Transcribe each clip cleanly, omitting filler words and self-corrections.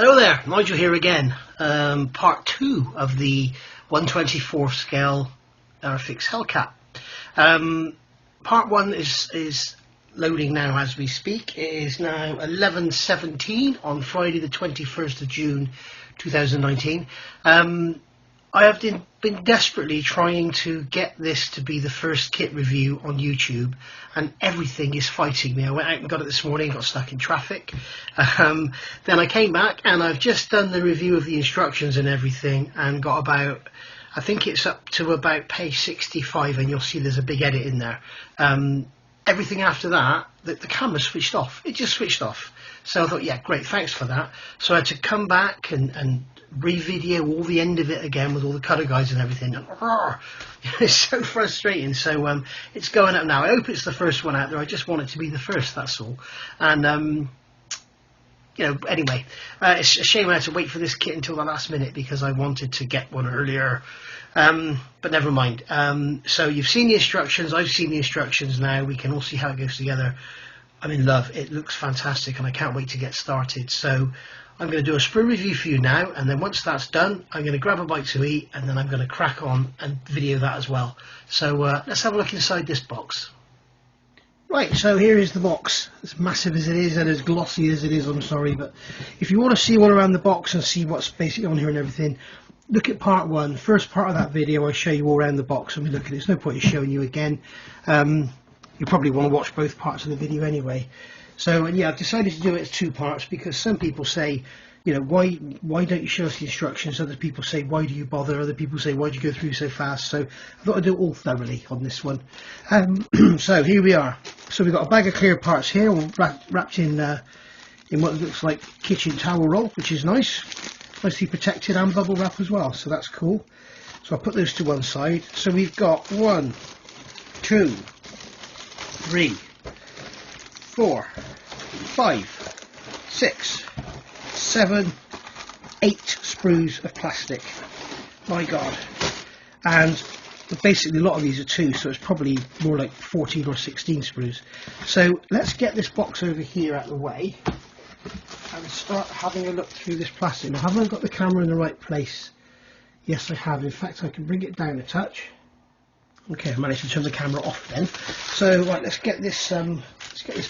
Hello there, Nigel here again. Part 2 of the 1/24 scale Airfix Hellcat. Part 1 is loading now as we speak. It is now 11:17 on Friday the 21st of June 2019. I have been desperately trying to get this to be the first kit review on YouTube, and everything is fighting me. I went out and got it this morning, got stuck in traffic. Then I came back and I've just done the review of the instructions and everything, and got about, I think it's up to about page 65, and you'll see there's a big edit in there. Everything after that, the camera switched off. It just switched off. So I thought, yeah, great, thanks for that. So I had to come back and re-video all the end of it again with all the cutter guides and everything. It's so frustrating. So it's going up now. I hope it's the first one out there. I just want it to be the first, that's all. And you know, anyway, it's a shame I had to wait for this kit until the last minute because I wanted to get one earlier. But never mind. So you've seen the instructions, I've seen the instructions now. We can all see how it goes together. I'm in love. It looks fantastic and I can't wait to get started. So I'm going to do a sprue review for you now, and then once that's done, I'm going to grab a bite to eat, and then I'm going to crack on and video that as well. So let's have a look inside this box. Right, so here is the box. As massive as it is and as glossy as it is, I'm sorry, but if you want to see all around the box and see what's basically on here and everything, look at part 1. First part of that video, I show you all around the box, and we look at it. There's no point in showing you again. You probably want to watch both parts of the video anyway. So yeah, I've decided to do it as 2 parts because some people say, you know, why don't you show us the instructions? Other people say, why do you bother? Other people say, why do you go through so fast? So I thought I'd do it all thoroughly on this one. So here we are. So we've got a bag of clear parts here, all wrapped in what looks like kitchen towel roll, which is nice. Nicely protected, and bubble wrap as well, so that's cool. So I'll put those to one side. So we've got 1, 2, 3, 4, 5, 6, 7, 8 sprues of plastic. My god. And basically a lot of these are 2, so it's probably more like 14 or 16 sprues. So let's get this box over here out of the way and start having a look through this plastic. Now, have I got the camera in the right place? Yes, I have. In fact, I can bring it down a touch. Okay, I managed to turn the camera off then. So right, let's get this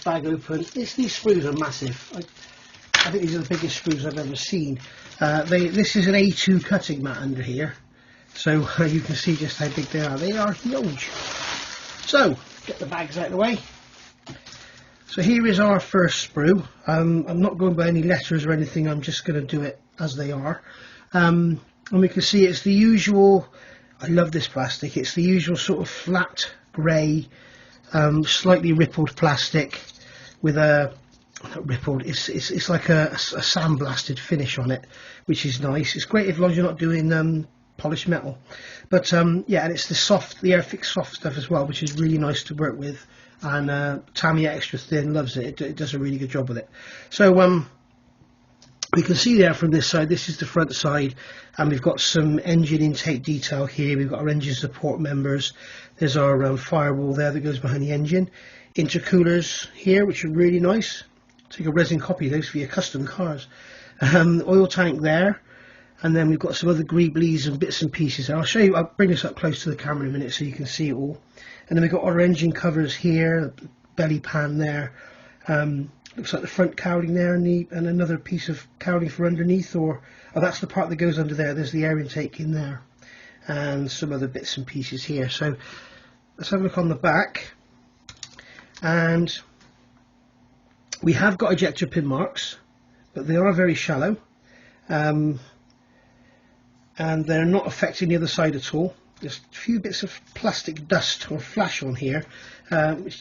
bag open. These sprues are massive. I think these are the biggest sprues I've ever seen. This is an A2 cutting mat under here, so you can see just how big they are. They are huge. So get the bags out of the way. So here is our first sprue. I'm not going by any letters or anything. I'm just going to do it as they are. And we can see it's the usual. I love this plastic. It's the usual sort of flat grey, slightly rippled plastic with a rippled. It's like a sandblasted finish on it, which is nice. It's great as long as you're not doing polished metal. But yeah, and it's the Airfix soft stuff as well, which is really nice to work with. And Tamiya Extra Thin loves it. It does a really good job with it. So we can see there from this side, this is the front side, and we've got some engine intake detail here. We've got our engine support members. There's our firewall there that goes behind the engine. Intercoolers here, which are really nice. Take a resin copy of those for your custom cars. Oil tank there, and then we've got some other greeblies and bits and pieces. And I'll show you. I'll bring this up close to the camera in a minute so you can see it all. And then we've got our engine covers here, the belly pan there. Looks like the front cowling there, and another piece of cowling for underneath, or oh, that's the part that goes under there. There's the air intake in there, and some other bits and pieces here. So let's have a look on the back, and we have got ejector pin marks, but they are very shallow, and they're not affecting the other side at all. There's a few bits of plastic dust or flash on here,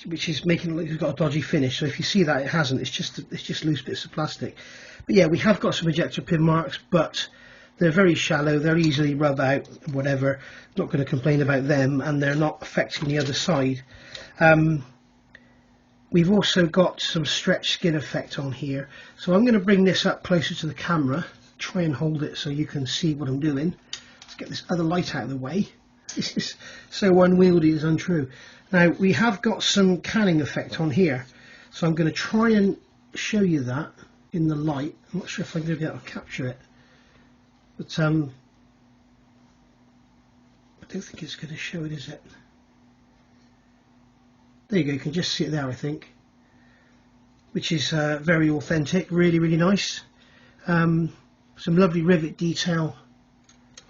which is making it look like it's got a dodgy finish. So if you see that, it hasn't. It's just loose bits of plastic. But yeah, we have got some ejector pin marks, but they're very shallow. They're easily rub out, whatever. Not going to complain about them, and they're not affecting the other side. We've also got some stretch skin effect on here. So I'm going to bring this up closer to the camera, try and hold it so you can see what I'm doing. Let's get this other light out of the way. This is so unwieldy, it's untrue. Now we have got some canning effect on here, so I'm going to try and show you that. in the light. I'm not sure if I'm going to be able to capture it, but I don't think it's going to show it, is it? There you go, you can just see it there, I think, which is very authentic, really, really nice. Some lovely rivet detail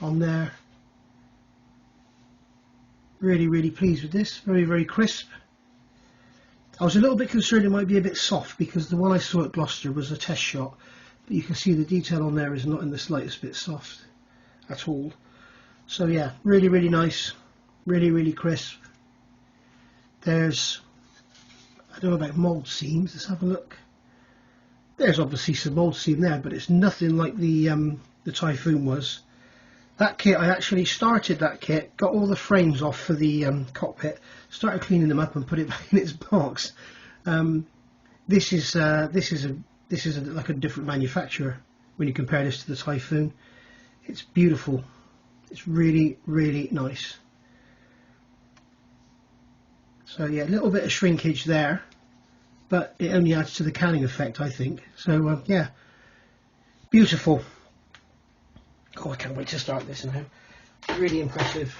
on there. Really, really pleased with this. Very, very crisp. I was a little bit concerned it might be a bit soft because the one I saw at Gloucester was a test shot, but you can see the detail on there is not in the slightest bit soft at all. So yeah, really, really nice, really, really crisp. There's, I don't know about mould seams, let's have a look. There's obviously some mould seam there, but it's nothing like the Typhoon was. That kit, I actually started that kit, got all the frames off for the cockpit, started cleaning them up and put it back in its box. This is like a different manufacturer when you compare this to the Typhoon. It's beautiful. It's really, really nice. So yeah, a little bit of shrinkage there, but it only adds to the canning effect, I think. So yeah, beautiful. Oh, I can't wait to start this now. Really impressive.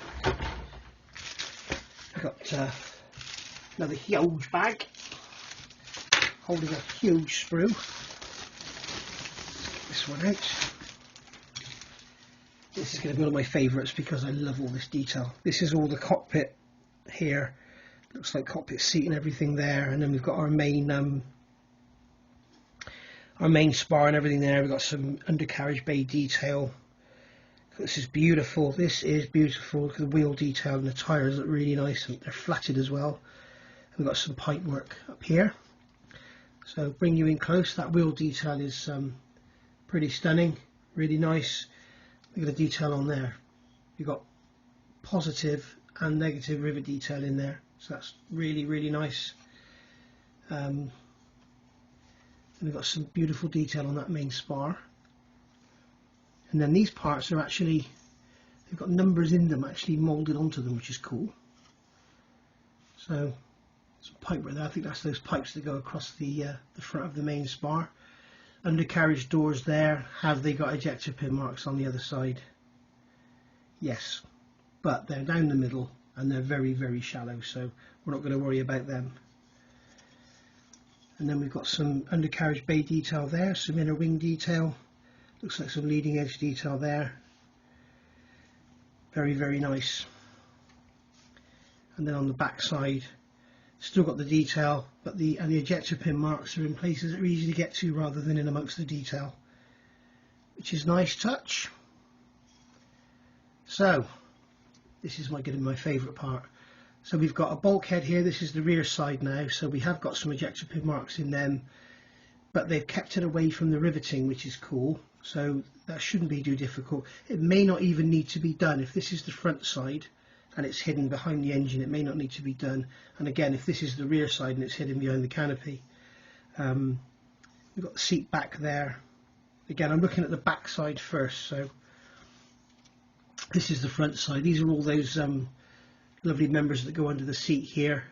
I've got another huge bag holding a huge sprue. Get this one out. This is going to be one of my favourites because I love all this detail. This is all the cockpit here. Looks like cockpit seat and everything there, and then we've got our main spar and everything there. We've got some undercarriage bay detail. This is beautiful. This is beautiful. Look at the wheel detail, and the tyres look really nice, and they're flatted as well. We've got some pipe work up here. So bring you in close. That wheel detail is pretty stunning, really nice. Look at the detail on there. You've got positive and negative rivet detail in there, so that's really, really nice. And we've got some beautiful detail on that main spar. And then these parts are actually, they've got numbers in them actually moulded onto them, which is cool. So some pipe right there. I think that's those pipes that go across the front of the main spar. Undercarriage doors there. Have they got ejector pin marks on the other side? Yes, but they're down the middle and they're very, very shallow, so we're not going to worry about them. And then we've got some undercarriage bay detail there, some inner wing detail. Looks like some leading edge detail there. Very, very nice. And then on the back side, still got the detail, but the ejector pin marks are in places that are easy to get to rather than in amongst the detail, which is a nice touch. So this is going to be my favourite part. So we've got a bulkhead here. This is the rear side now, so we have got some ejector pin marks in them, but they've kept it away from the riveting, which is cool. So that shouldn't be too difficult. It may not even need to be done. If this is the front side and it's hidden behind the engine, it may not need to be done. And again, if this is the rear side and it's hidden behind the canopy, we've got the seat back there. Again, I'm looking at the back side first. So this is the front side. These are all those lovely members that go under the seat here.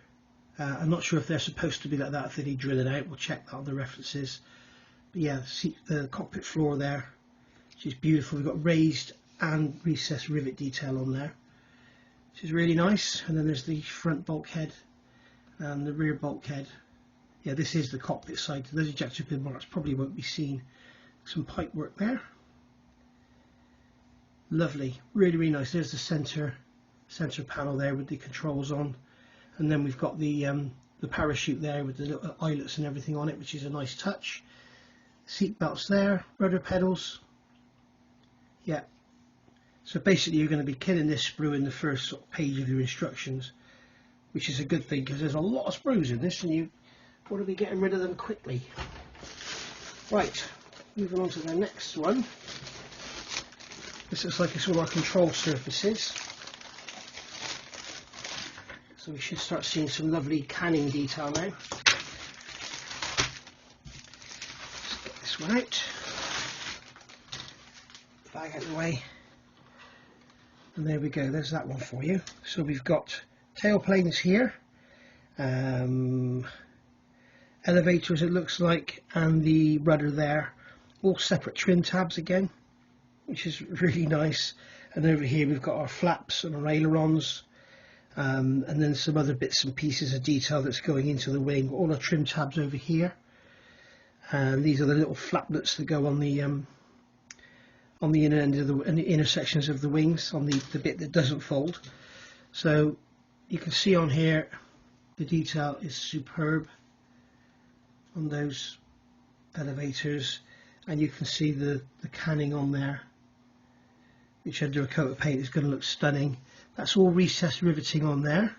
I'm not sure if they're supposed to be like that, if they need drilling out. We'll check that on the references. But yeah, the cockpit floor there, which is beautiful. We've got raised and recessed rivet detail on there, which is really nice. And then there's the front bulkhead and the rear bulkhead. Yeah, this is the cockpit side. Those ejector pin marks probably won't be seen. Some pipe work there. Lovely, really, really nice. There's the center panel there with the controls on. And then we've got the parachute there with the little eyelets and everything on it, which is a nice touch. Seat belts there, rudder pedals. Yeah. So basically you're going to be killing this sprue in the first sort of page of your instructions, which is a good thing because there's a lot of sprues in this and you want to be getting rid of them quickly. Right, moving on to the next one. This looks like it's all our control surfaces. So we should start seeing some lovely canning detail now. Let's get this one out. Bag out of the way. And there we go, there's that one for you. So we've got tail planes here. elevators, it looks like, and the rudder there, all separate trim tabs again, which is really nice. And over here we've got our flaps and our ailerons, and then some other bits and pieces of detail that's going into the wing. All our trim tabs over here, and these are the little flaplets that go on the inner end of the inner sections of the wings, on the bit that doesn't fold. So you can see on here the detail is superb on those elevators, and you can see the canning on there, which under a coat of paint is going to look stunning. That's all recessed riveting on there,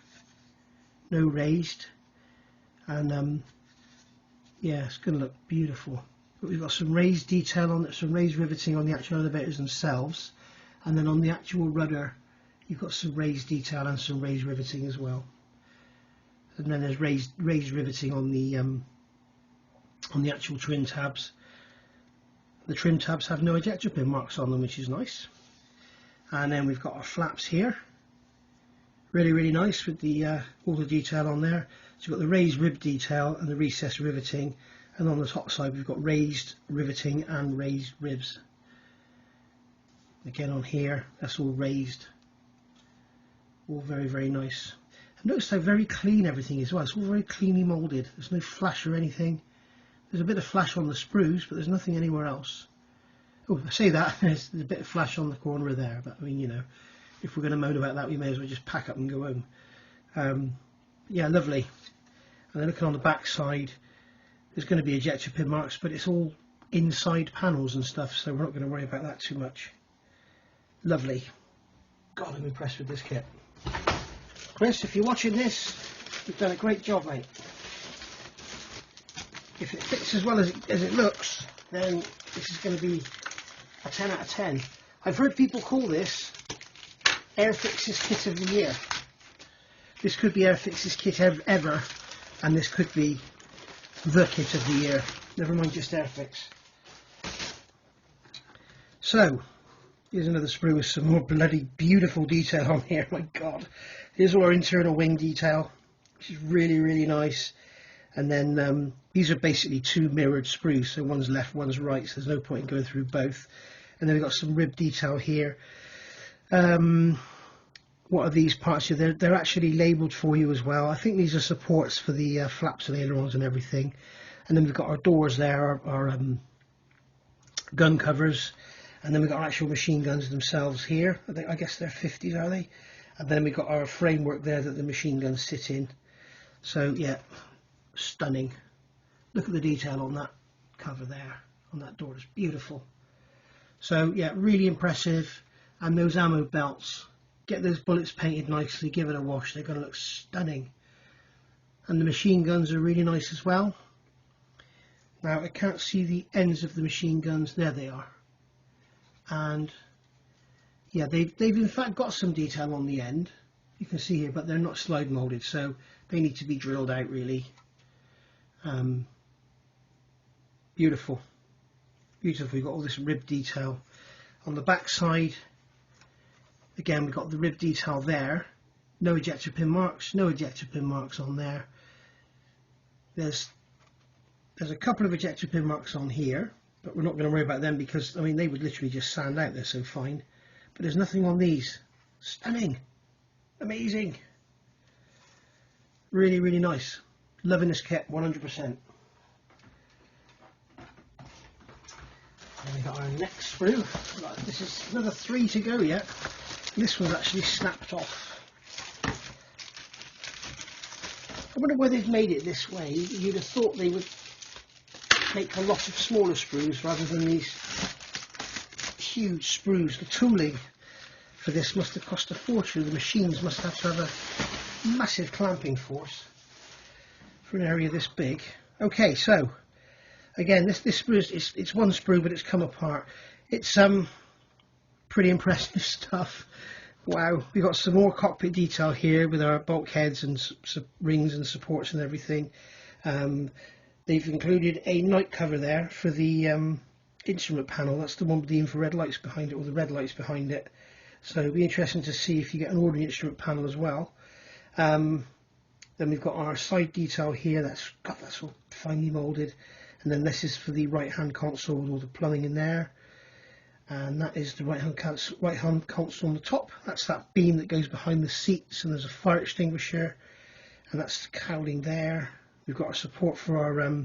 no raised, and yeah, it's going to look beautiful. But we've got some raised detail on it, some raised riveting on the actual elevators themselves, and then on the actual rudder you've got some raised detail and some raised riveting as well. And then there's raised riveting on the actual trim tabs. The trim tabs have no ejector pin marks on them, which is nice. And then we've got our flaps here, really nice, with the all the detail on there. So we've got the raised rib detail and the recessed riveting, and on the top side we've got raised riveting and raised ribs. Again on here, that's all raised, all very nice. And notice how very clean everything is as well. It's all very cleanly moulded. There's no flash or anything. There's a bit of flash on the sprues, but there's nothing anywhere else. Oh, I say that, there's a bit of flash on the corner there, but I mean, you know, if we're going to moan about that, we may as well just pack up and go home. Yeah, lovely. And then looking on the back side, there's going to be ejector pin marks, but it's all inside panels and stuff, so we're not going to worry about that too much. Lovely. God, I'm impressed with this kit. Chris, if you're watching this, you've done a great job, mate. If it fits as well as it looks, then this is going to be a 10 out of 10. I've heard people call this Airfix's kit of the year. This could be Airfix's kit ever, and this could be the kit of the year. Never mind just Airfix. So, here's another sprue with some more bloody beautiful detail on here. My God. Here's all our internal wing detail, which is really nice. And then these are basically two mirrored sprues, so one's left, one's right, so there's no point in going through both. And then we've got some rib detail here. What are these parts here? They're actually labelled for you as well. I think these are supports for the flaps and ailerons and everything. And then we've got our doors there, our gun covers. And then we've got our actual machine guns themselves here. I guess they're 50s, are they? And then we've got our framework there that the machine guns sit in. So yeah, stunning. Look at the detail on that cover there, on that door. It's beautiful. So yeah, really impressive. And those ammo belts, get those bullets painted nicely, give it a wash, they're going to look stunning. And the machine guns are really nice as well. Now I can't see the ends of the machine guns. There they are. And yeah, they've in fact got some detail on the end, you can see here, but they're not slide molded, so they need to be drilled out really. Beautiful. We've got all this rib detail on the back side. Again, we've got the rib detail there. No ejector pin marks, no ejector pin marks on there. There's a couple of ejector pin marks on here, but we're not going to worry about them because, I mean, they would literally just sand out, they're so fine. But there's nothing on these. Stunning. Amazing. Really nice. Loving this kit, 100%. And we got our next sprue. This is another 3 to go yet. This one's actually snapped off. I wonder why they've made it this way. You'd have thought they would make a lot of smaller sprues rather than these huge sprues. The tooling for this must have cost a fortune. The machines must have to have a massive clamping force for an area this big. Okay, so again, this sprue it's one sprue, but it's come apart. It's pretty impressive stuff. Wow, we've got some more cockpit detail here with our bulkheads and rings and supports and everything. They've included a night cover there for the instrument panel. That's the one with the infrared lights behind it, or the red lights behind it. So it'll be interesting to see if you get an ordinary instrument panel as well. Then we've got our side detail here, that's all finely moulded, and then this is for the right hand console with all the plumbing in there, and that is the right hand console on the top. That's that beam that goes behind the seats, and there's a fire extinguisher, and that's the cowling there. We've got our support for our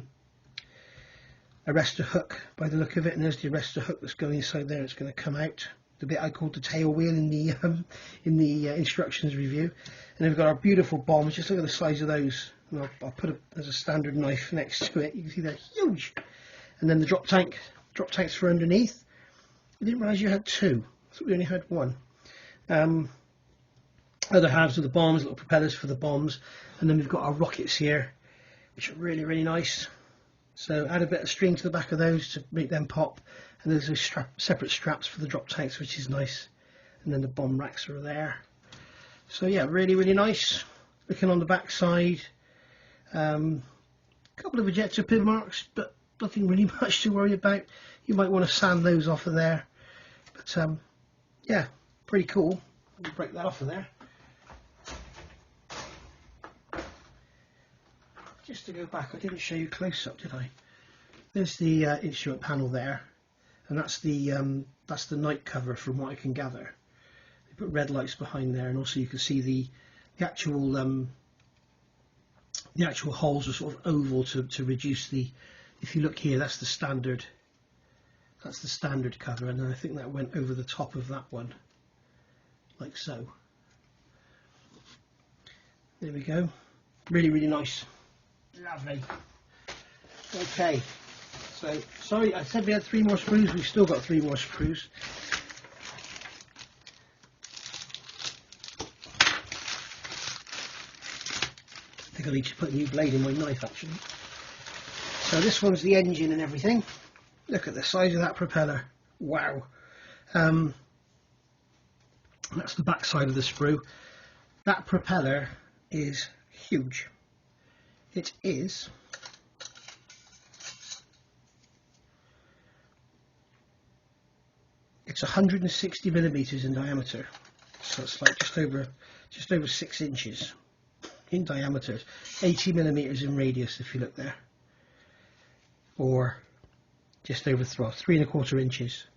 arrestor hook by the look of it, and there's the arrestor hook that's going inside there. It's going to come out. The bit I called the tail wheel in the instructions review. And then we've got our beautiful bombs. Just look at the size of those. And I'll put there's a standard knife next to it. You can see they're huge. And then the drop tanks for underneath. I didn't realise you had two. I thought we only had one. Other halves of the bombs, little propellers for the bombs, and then we've got our rockets here, which are really, really nice. So add a bit of string to the back of those to make them pop, and there's those separate straps for the drop tanks, which is nice, and then the bomb racks are there. So yeah, really, really nice. Looking on the back side, a couple of ejector pin marks, but nothing really much to worry about. You might want to sand those off of there, but yeah, pretty cool. Let me break that off of there. Just to go back, I didn't show you close up, did I? There's the instrument panel there, and that's the night cover from what I can gather. They put red lights behind there, and also you can see the actual holes are sort of oval to reduce the. If you look here, that's the standard cover, and then I think that went over the top of that one, like so. There we go. Really, really nice. Lovely. Okay, so sorry, I said we had 3 more sprues. We've still got 3 more sprues. I think I need to put a new blade in my knife actually. So this one's the engine and everything. Look at the size of that propeller. Wow. That's the back side of the sprue. That propeller is huge. It is it's 160 millimeters in diameter, so it's like just over 6 inches in diameter, 80 millimeters in radius if you look there, or just over 3¼ inches.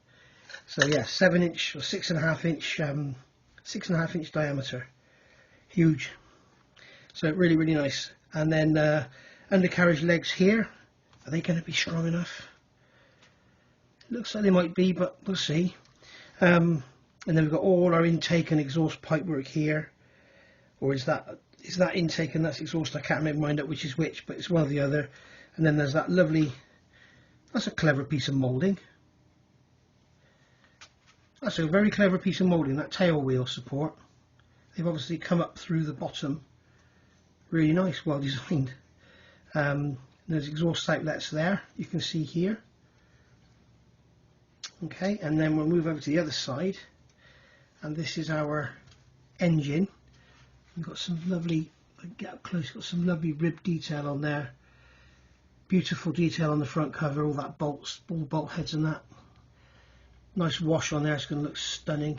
So yeah, 7 inch or 6.5 inch 6.5 inch diameter, huge. So really, really nice. And then undercarriage legs here, are they going to be strong enough? It looks like they might be, but we'll see. And then we've got all our intake and exhaust pipe work here, or is that intake and that's exhaust? I can't make my mind up which is which, but it's one or the other. And then there's that lovely, that's a clever piece of moulding. That's a very clever piece of moulding, that tail wheel support. They've obviously come up through the bottom. Really nice, well designed. There's exhaust outlets there, you can see here. Okay, and then we'll move over to the other side, and this is our engine. We've got some lovely, get up close, got some lovely rib detail on there. Beautiful detail on the front cover, all that bolts, all the bolt heads and that. Nice wash on there, it's going to look stunning.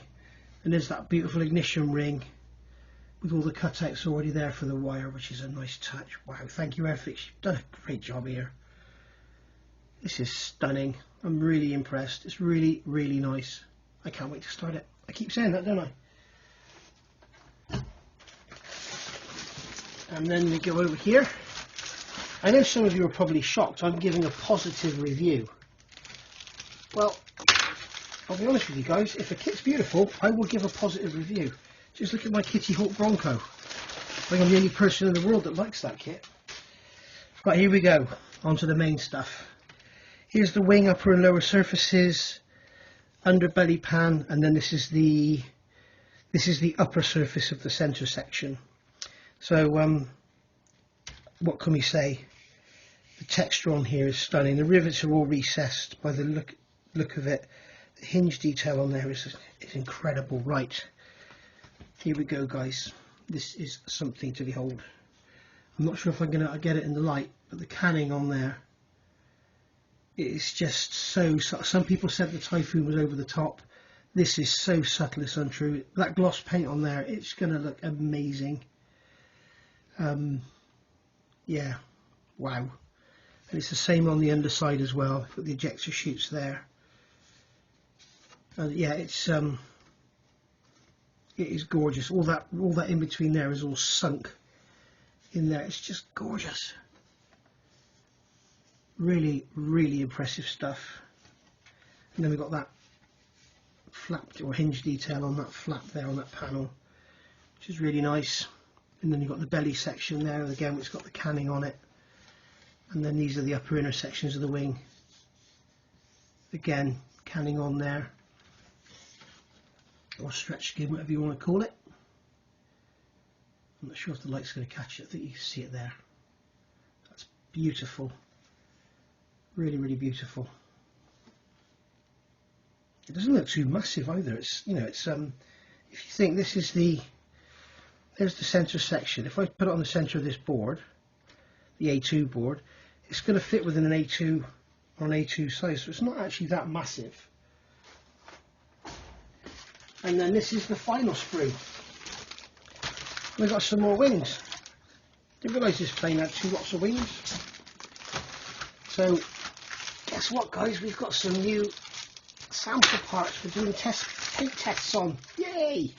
And there's that beautiful ignition ring with all the cutouts already there for the wire, which is a nice touch. Wow, thank you Airfix, you've done a great job here. This is stunning. I'm really impressed. It's really, really nice. I can't wait to start it. I keep saying that, don't I? And then we go over here. I know some of you are probably shocked I'm giving a positive review. Well, I'll be honest with you guys, if a kit's beautiful, I will give a positive review. Just look at my Kitty Hawk Bronco. I think I'm the only person in the world that likes that kit. Right, here we go, onto the main stuff. Here's the wing, upper and lower surfaces, underbelly pan, and then this is the upper surface of the centre section. So what can we say? The texture on here is stunning. The rivets are all recessed by the look of it. The hinge detail on there is incredible. Right, here we go guys, this is something to behold. I'm not sure if I'm going to get it in the light, but the canning on there, it's just so subtle. Some people said the Typhoon was over the top. This is so subtle, it's untrue. That gloss paint on there, it's going to look amazing. Yeah, wow. And it's the same on the underside as well. Got the ejector chutes there. And yeah, it is gorgeous. All that in between there is all sunk in there. It's just gorgeous. Really, really impressive stuff. And then we've got that flap or hinge detail on that flap there on that panel, which is really nice. And then you've got the belly section there again, which has got the canning on it. And then these are the upper inner sections of the wing. Again, canning on there, or stretch skin, whatever you want to call it. I'm not sure if the light's going to catch it. I think you can see it there. That's beautiful. Really, really beautiful. It doesn't look too massive either. It's, you know, it's if you think this is there's the center section. If I put it on the center of this board, the A2 board, it's going to fit within an A2 or an A2 size, so it's not actually that massive. And then this is the final sprue. We've got some more wings. Didn't realise this plane had 2 lots of wings. So guess what, guys? We've got some new sample parts for doing paint tests on. Yay!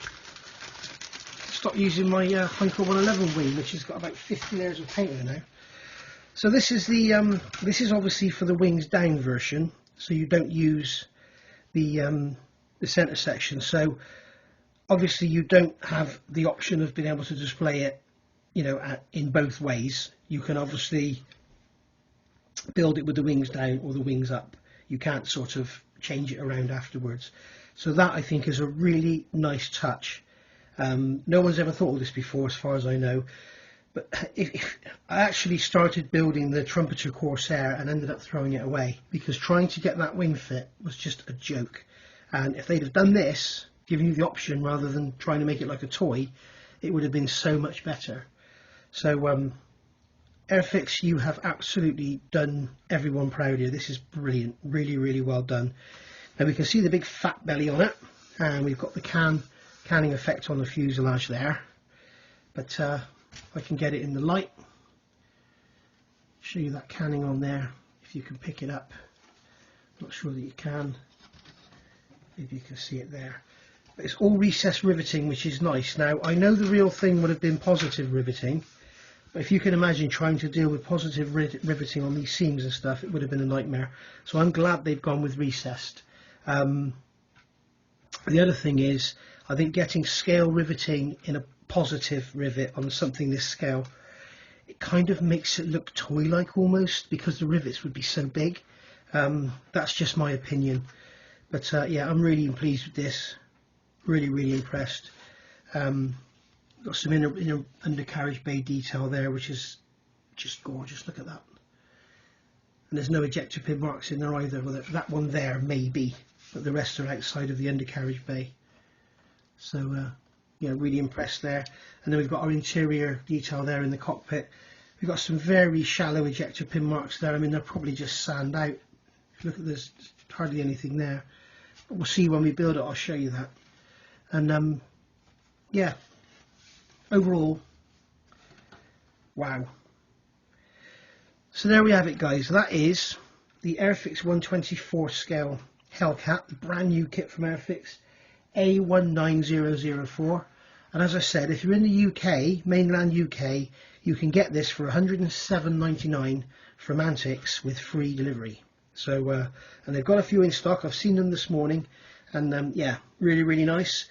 Stop using my Hunker 111 wing, which has got about 50 layers of paint in there now. So this is the this is obviously for the wings down version, so you don't use the center section. So obviously you don't have the option of being able to display it, you know, in both ways. You can obviously build it with the wings down or the wings up. You can't sort of change it around afterwards. So that, I think, is a really nice touch. No one's ever thought of this before, as far as I know. But if I actually started building the Trumpeter Corsair and ended up throwing it away because trying to get that wing fit was just a joke. And if they'd have done this, giving you the option rather than trying to make it like a toy, it would have been so much better. So Airfix, you have absolutely done everyone proud here. This is brilliant, really, really well done. Now we can see the big fat belly on it, and we've got the canning effect on the fuselage there. But if I can get it in the light, show you that canning on there, if you can pick it up. Not sure that you can. Maybe you can see it there. But it's all recessed riveting, which is nice. Now I know the real thing would have been positive riveting, but if you can imagine trying to deal with positive riveting on these seams and stuff, it would have been a nightmare. So I'm glad they've gone with recessed. The other thing is, I think getting scale riveting in a positive rivet on something this scale, it kind of makes it look toy-like almost, because the rivets would be so big. That's just my opinion. But yeah, I'm really pleased with this. Really, really impressed. Got some inner undercarriage bay detail there, which is just gorgeous. Look at that. And there's no ejector pin marks in there either. Well, that one there maybe, but the rest are outside of the undercarriage bay. So yeah, really impressed there. And then we've got our interior detail there in the cockpit. We've got some very shallow ejector pin marks there. I mean, they're probably just sand out. If you look at this, hardly anything there. But we'll see when we build it. I'll show you that. And yeah, overall, wow. So there we have it, guys. That is the Airfix 1/24 scale Hellcat, the brand new kit from Airfix, A19004. And as I said, if you're in the UK, mainland UK, you can get this for £107.99 from Antics with free delivery. So and they've got a few in stock. I've seen them this morning, and yeah, really, really nice.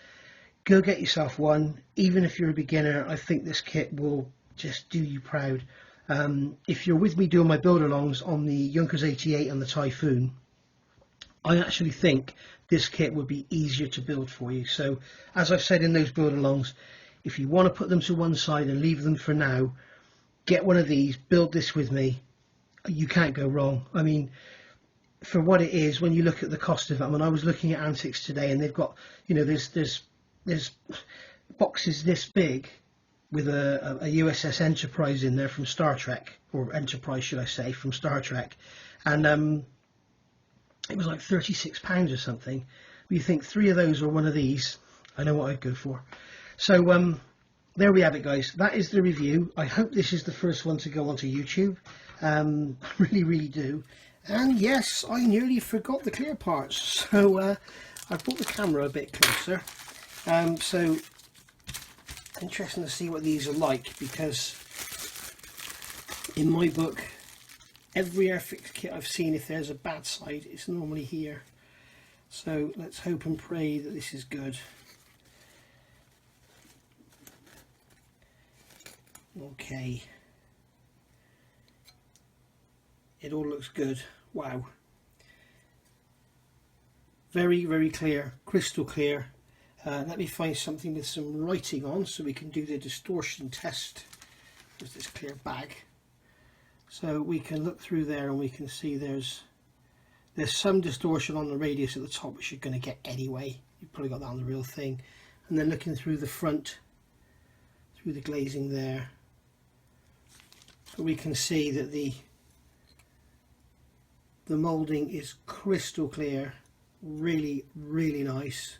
Go get yourself one. Even if you're a beginner, I think this kit will just do you proud. If you're with me doing my build-alongs on the Junkers 88 and the Typhoon, I actually think this kit would be easier to build for you. So as I've said in those build-alongs, if you want to put them to one side and leave them for now, get one of these, build this with me. You can't go wrong. I mean, for what it is, when you look at the cost of them, and I was looking at Antics today, and they've got, you know, there's boxes this big with a USS Enterprise in there from Star Trek, or Enterprise should I say, from Star Trek, and it was like £36 or something. You think 3 of those or one of these, I know what I'd go for. So there we have it, guys. That is the review. I hope this is the first one to go onto YouTube. I really do. And yes, I nearly forgot the clear parts, so I brought the camera a bit closer. So interesting to see what these are like, because in my book, every Airfix kit I've seen, if there's a bad side, it's normally here. So let's hope and pray that this is good. Okay. It all looks good. Wow. Very clear, crystal clear. Let me find something with some writing on so we can do the distortion test with this clear bag. So we can look through there and we can see there's some distortion on the radius at the top, which you're going to get anyway. You've probably got that on the real thing. And then looking through the front, through the glazing there, we can see that the moulding is crystal clear, really nice,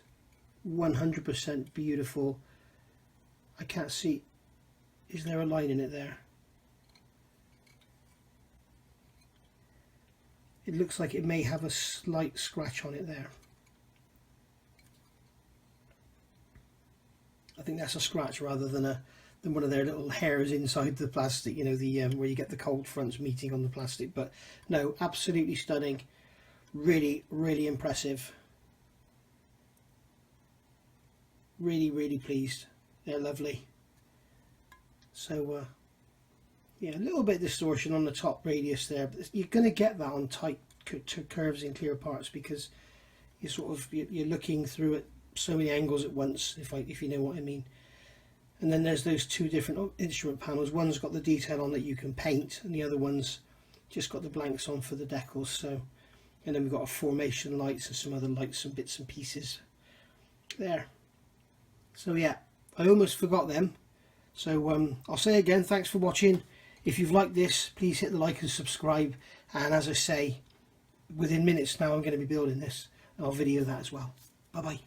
100% beautiful. I can't see, is there a line in it there? It looks like it may have a slight scratch on it there. I think that's a scratch rather than one of their little hairs inside the plastic, you know, the where you get the cold fronts meeting on the plastic. But no, absolutely stunning, really impressive, really pleased. They're lovely. So yeah, a little bit of distortion on the top radius there, but you're going to get that on tight curves in clear parts, because you're looking through at so many angles at once, if you know what I mean. And then there's those two different instrument panels. One's got the detail on that you can paint, and the other one's just got the blanks on for the decals. So, and then we've got our formation lights and some other lights and bits and pieces there. So yeah, I almost forgot them. So I'll say again, thanks for watching. If you've liked this, please hit the like and subscribe. And as I say, within minutes now I'm going to be building this, and I'll video that as well. Bye bye.